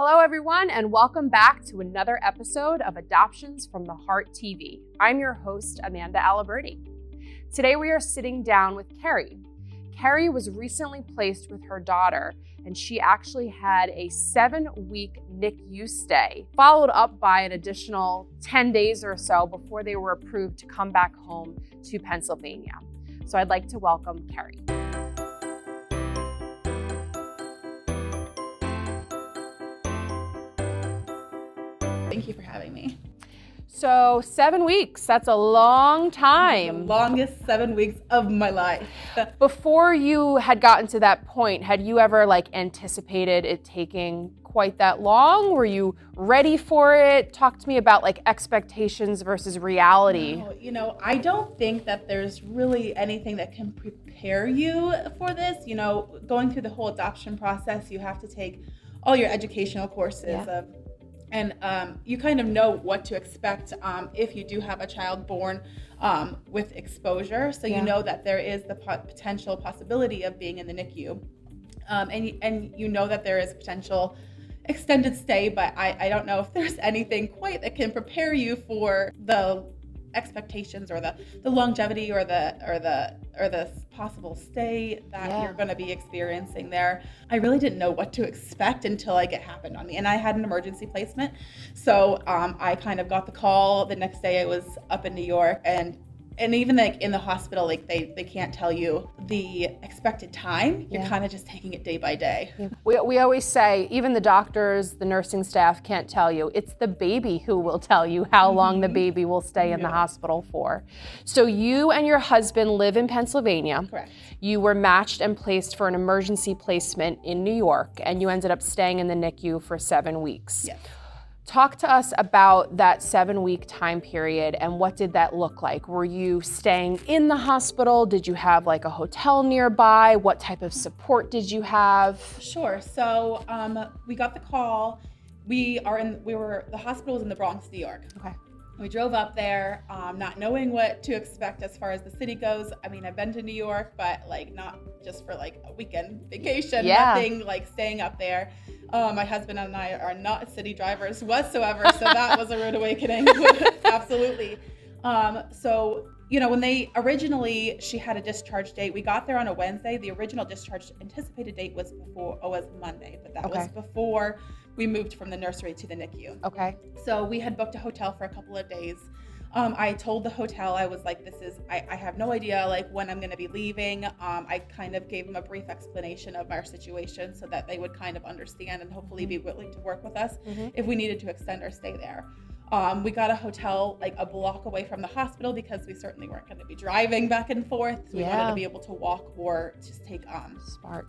Hello everyone, and welcome back to another episode of Adoptions from the Heart TV. I'm your host, Amanda Aliberti. Today we are sitting down with Carrie. Carrie was recently placed with her daughter, and she actually had a 7-week NICU stay, followed up by an additional 10 days or so before they were approved to come back home to Pennsylvania. So I'd like to welcome Carrie. Thank you for having me. So 7 weeks, that's a long time. The longest 7 weeks of my life. Before you had gotten to that point, had you ever anticipated it taking quite that long? Were you ready for it? Talk to me about expectations versus reality. No, I don't think that there's really anything that can prepare you for this. Going through the whole adoption process, you have to take all your educational courses and you kind of know what to expect if you do have a child born with exposure. So you know that there is the potential possibility of being in the NICU. And you know that there is potential extended stay, but I don't know if there's anything quite that can prepare you for the expectations or the longevity or the possible stay that you're going to be experiencing there. I really didn't know what to expect until it happened on me, and I had an emergency placement, so I kind of got the call the next day. I was up in New York, and even in the hospital, they can't tell you the expected time. You're kind of just taking it day by day. We always say, even the doctors, the nursing staff can't tell you. It's the baby who will tell you how long the baby will stay in the hospital for. So you and your husband live in Pennsylvania. Correct. You were matched and placed for an emergency placement in New York, and you ended up staying in the NICU for 7 weeks. Yes. Talk to us about that 7-week time period, and what did that look like? Were you staying in the hospital? Did you have a hotel nearby? What type of support did you have? Sure. So we got the call. The hospital was in the Bronx, New York. Okay. We drove up there, not knowing what to expect as far as the city goes. I mean, I've been to New York, but not just for a weekend vacation, nothing staying up there. My husband and I are not city drivers whatsoever, so that was a rude awakening. Absolutely. So, when she had a discharge date, we got there on a Wednesday. The original discharge anticipated date was Monday, but that was before we moved from the nursery to the NICU. Okay. So we had booked a hotel for a couple of days. I told the hotel, I was I have no idea when I'm going to be leaving. I kind of gave them a brief explanation of our situation so that they would kind of understand and hopefully be willing to work with us if we needed to extend our stay there. We got a hotel a block away from the hospital because we certainly weren't going to be driving back and forth. So we wanted to be able to walk or just take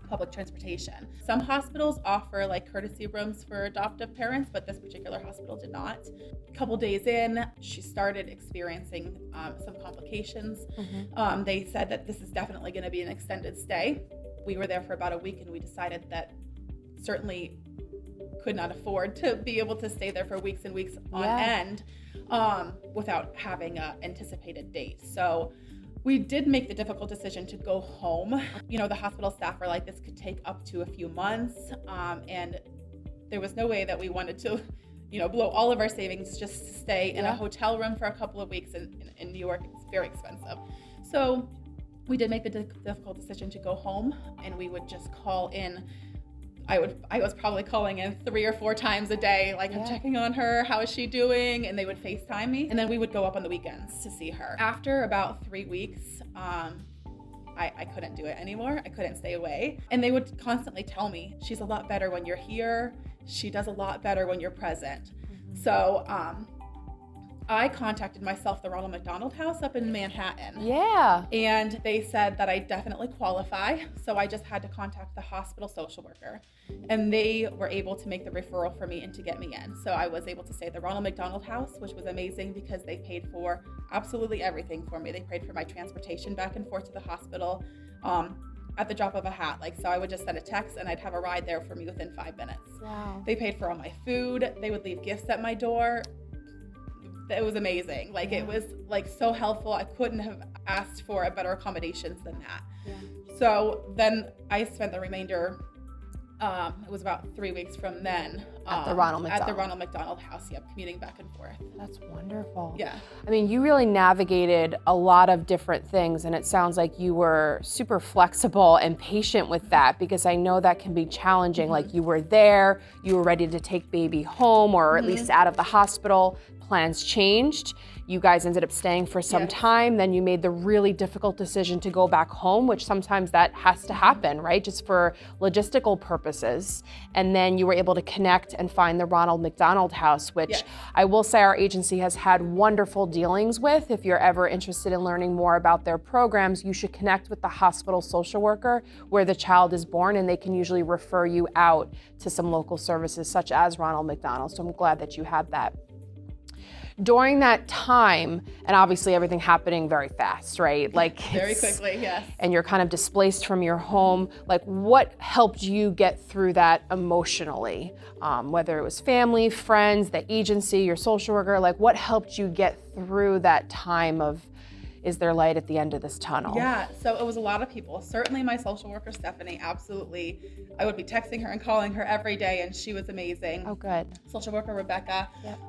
public transportation. Some hospitals offer courtesy rooms for adoptive parents, but this particular hospital did not. A couple days in, she started experiencing some complications. They said that this is definitely going to be an extended stay. We were there for about a week, and we decided that certainly could not afford to be able to stay there for weeks and weeks on end without having an anticipated date. So we did make the difficult decision to go home. The hospital staff were this could take up to a few months, and there was no way that we wanted to blow all of our savings just to stay in a hotel room for a couple of weeks in New York. It's very expensive. So we did make the difficult decision to go home, and we would just call in. I was probably calling in 3 or 4 times a day, I'm checking on her, how is she doing? And they would FaceTime me, and then we would go up on the weekends to see her. After about 3 weeks, I couldn't do it anymore. I couldn't stay away. And they would constantly tell me, she's a lot better when you're here. She does a lot better when you're present. So I contacted the Ronald McDonald House up in Manhattan. Yeah. And they said that I definitely qualify. So I just had to contact the hospital social worker, and they were able to make the referral for me and to get me in. So I was able to stay at the Ronald McDonald House, which was amazing because they paid for absolutely everything for me. They paid for my transportation back and forth to the hospital at the drop of a hat. So I would just send a text and I'd have a ride there for me within 5 minutes. Wow. They paid for all my food. They would leave gifts at my door. It was amazing. It was so helpful. I couldn't have asked for a better accommodations than that. Yeah. So then I spent the remainder It was about 3 weeks from then. At the Ronald McDonald. At the Ronald McDonald House, yep, commuting back and forth. That's wonderful. Yeah. I mean, you really navigated a lot of different things, and it sounds like you were super flexible and patient with that, because I know that can be challenging. Like, you were there, you were ready to take baby home, or at least out of the hospital. Plans changed. You guys ended up staying for some time. Then you made the really difficult decision to go back home, which sometimes that has to happen, right? Just for logistical purposes. And then you were able to connect and find the Ronald McDonald House, which I will say our agency has had wonderful dealings with. If you're ever interested in learning more about their programs, you should connect with the hospital social worker where the child is born, and they can usually refer you out to some local services such as Ronald McDonald. So I'm glad that you had that. During that time, and obviously everything happening very fast, right? Like very quickly, yes. And you're kind of displaced from your home. Like, what helped you get through that emotionally? Whether it was family, friends, the agency, your social worker, like what helped you get through that time of, is there light at the end of this tunnel? Yeah, so it was a lot of people. Certainly my social worker, Stephanie, absolutely. I would be texting her and calling her every day, and she was amazing. Oh, good. Social worker, Rebecca. Yep.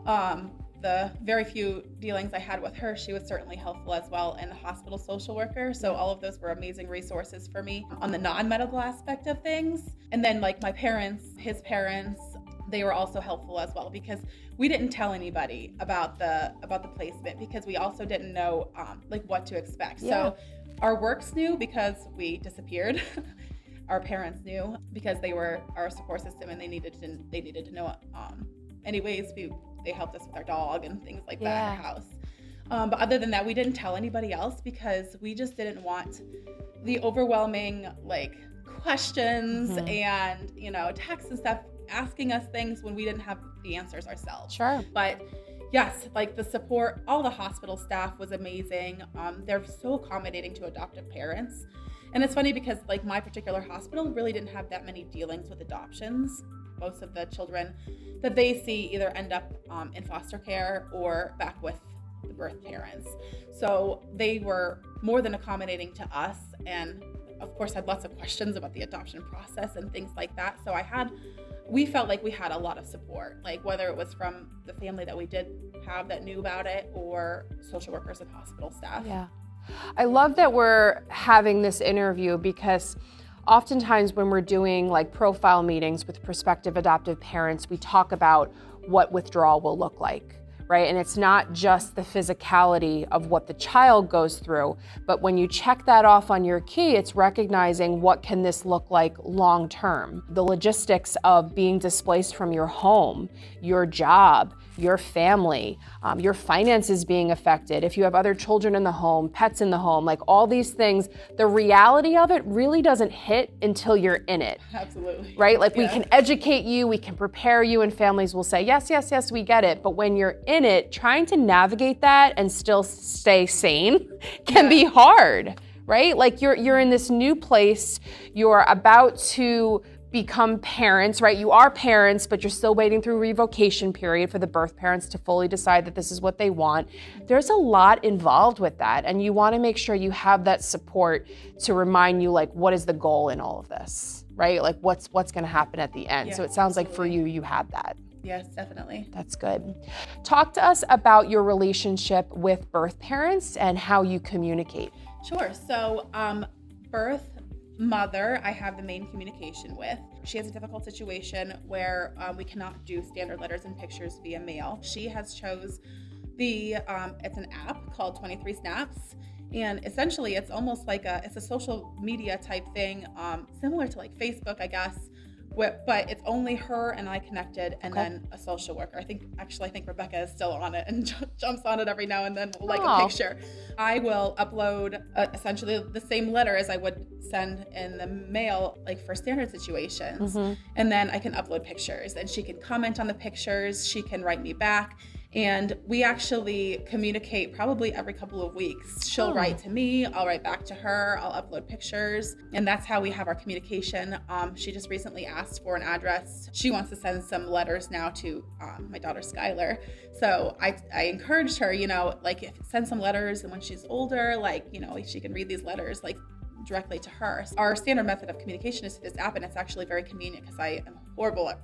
The very few dealings I had with her, she was certainly helpful as well, and the hospital social worker. So all of those were amazing resources for me on the non-medical aspect of things. And then like my parents, his parents, they were also helpful as well, because we didn't tell anybody about the placement, because we also didn't know like what to expect. Yeah. So our works knew because we disappeared. Our parents knew because they were our support system, and they needed to know. Anyways, they helped us with our dog and things like that in our house. But other than that, we didn't tell anybody else because we just didn't want the overwhelming like questions and, you know, texts and stuff asking us things when we didn't have the answers ourselves. Sure. But yes, like the support, all the hospital staff was amazing. They're so accommodating to adoptive parents. And it's funny because like my particular hospital really didn't have that many dealings with adoptions. Most of the children that they see either end up in foster care or back with the birth parents. So they were more than accommodating to us, and of course had lots of questions about the adoption process and things like that. So we felt like we had a lot of support, like whether it was from the family that we did have that knew about it or social workers and hospital staff. Yeah. I love that we're having this interview, because oftentimes when we're doing like profile meetings with prospective adoptive parents, we talk about what withdrawal will look like, right? And it's not just the physicality of what the child goes through, but when you check that off on your key, it's recognizing what can this look like long term. The logistics of being displaced from your home, your job, your family, your finances being affected, if you have other children in the home, pets in the home, like all these things, the reality of it really doesn't hit until you're in it. Absolutely. Right? Like we can educate you, we can prepare you, and families will say, yes, yes, yes, we get it. But when you're in it, trying to navigate that and still stay sane can be hard, right? Like you're in this new place, you're about to become parents, right? You are parents, but you're still waiting through revocation period for the birth parents to fully decide that this is what they want. There's a lot involved with that, and you want to make sure you have that support to remind you, like, what is the goal in all of this, right? Like, what's going to happen at the end? So it sounds like for you had that. Yes, definitely. That's good. Talk to us about your relationship with birth parents and how you communicate. Sure. So, birth mother, I have the main communication with. She has a difficult situation where we cannot do standard letters and pictures via mail. She has chose it's an app called 23 Snaps, and essentially it's almost like it's a social media type thing, similar to like Facebook, I guess. But it's only her and I connected, and then a social worker. I think Rebecca is still on it and jumps on it every now and then, like a picture. I will upload essentially the same letter as I would send in the mail, like for standard situations. And then I can upload pictures, and she can comment on the pictures. She can write me back. And we actually communicate probably every couple of weeks. She'll write to me, I'll write back to her, I'll upload pictures, and that's how we have our communication. She just recently asked for an address. She wants to send some letters now to my daughter Skylar. So I encouraged her, like send some letters, and when she's older, if she can read these letters, directly to her. Our standard method of communication is to this app, and it's actually very convenient because I am horrible at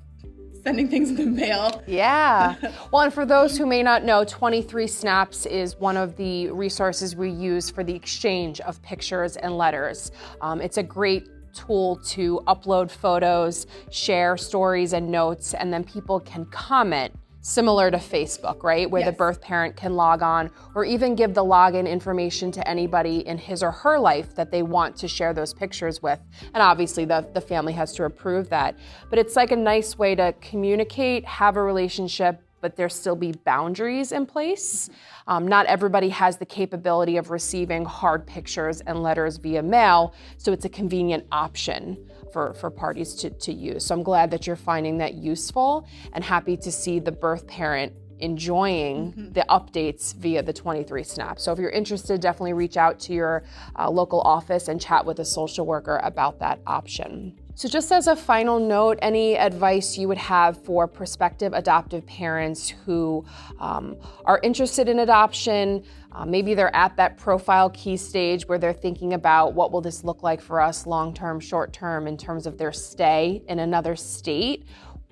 sending things in the mail. Yeah. Well, and for those who may not know, 23 Snaps is one of the resources we use for the exchange of pictures and letters. It's a great tool to upload photos, share stories and notes, and then people can comment, similar to Facebook, right? Where Yes. the birth parent can log on or even give the login information to anybody in his or her life that they want to share those pictures with. And obviously the family has to approve that. But it's like a nice way to communicate, have a relationship, but there still be boundaries in place. Not everybody has the capability of receiving hard pictures and letters via mail, so it's a convenient option for parties to use. So I'm glad that you're finding that useful and happy to see the birth parent enjoying the updates via the 23 Snap. So if you're interested, definitely reach out to your local office and chat with a social worker about that option. So just as a final note, any advice you would have for prospective adoptive parents who are interested in adoption, maybe they're at that profile key stage where they're thinking about what will this look like for us long-term, short-term in terms of their stay in another state.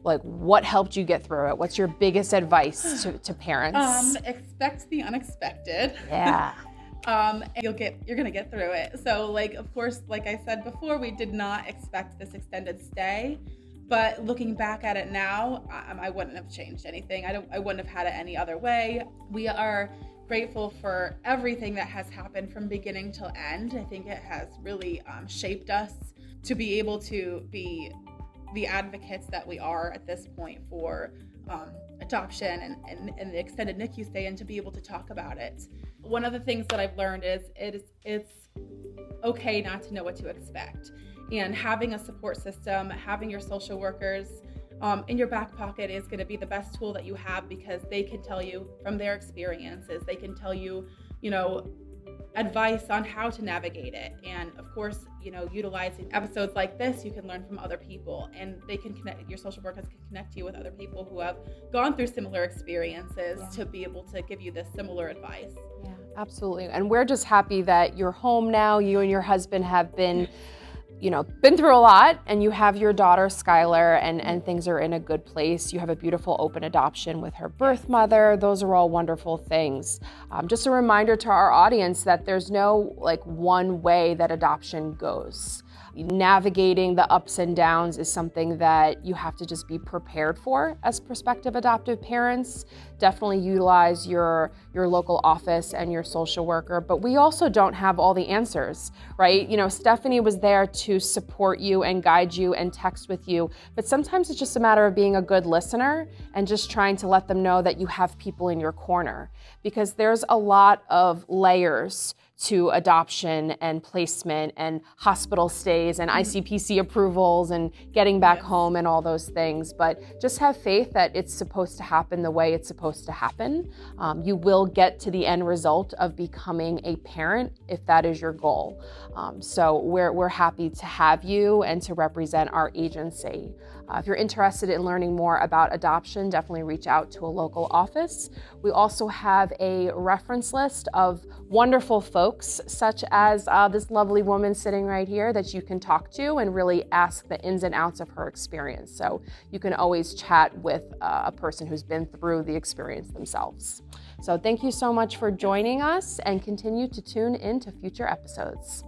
Like, what helped you get through it? What's your biggest advice to parents? Expect the unexpected. Yeah. You're gonna get through it. So like, of course, like I said before, we did not expect this extended stay, but looking back at it now, I wouldn't have changed anything. I wouldn't have had it any other way. We are grateful for everything that has happened from beginning till end. I think it has really shaped us to be able to be the advocates that we are at this point for adoption and the extended NICU stay, and to be able to talk about it. One of the things that I've learned is it's okay not to know what to expect, and having a support system, having your social workers in your back pocket is going to be the best tool that you have, because they can tell you from their experiences. They can tell you, advice on how to navigate it. And of course, utilizing episodes like this, you can learn from other people, and they can connect, your social workers can connect you with other people who have gone through similar experiences to be able to give you this similar advice. Yeah, absolutely. And we're just happy that you're home now. You and your husband have been through a lot, and you have your daughter, Skylar, and things are in a good place. You have a beautiful open adoption with her birth mother. Those are all wonderful things. Just a reminder to our audience that there's no one way that adoption goes. Navigating the ups and downs is something that you have to just be prepared for as prospective adoptive parents. Definitely utilize your local office and your social worker, but we also don't have all the answers, right? Stephanie was there to support you and guide you and text with you, but sometimes it's just a matter of being a good listener and just trying to let them know that you have people in your corner, because there's a lot of layers to adoption and placement and hospital stays and ICPC approvals and getting back home and all those things. But just have faith that it's supposed to happen the way it's supposed to happen. You will get to the end result of becoming a parent if that is your goal. So we're happy to have you and to represent our agency. If you're interested in learning more about adoption, definitely reach out to a local office. We also have a reference list of wonderful folks, such as this lovely woman sitting right here that you can talk to and really ask the ins and outs of her experience. So you can always chat with a person who's been through the experience themselves. So thank you so much for joining us, and continue to tune in to future episodes.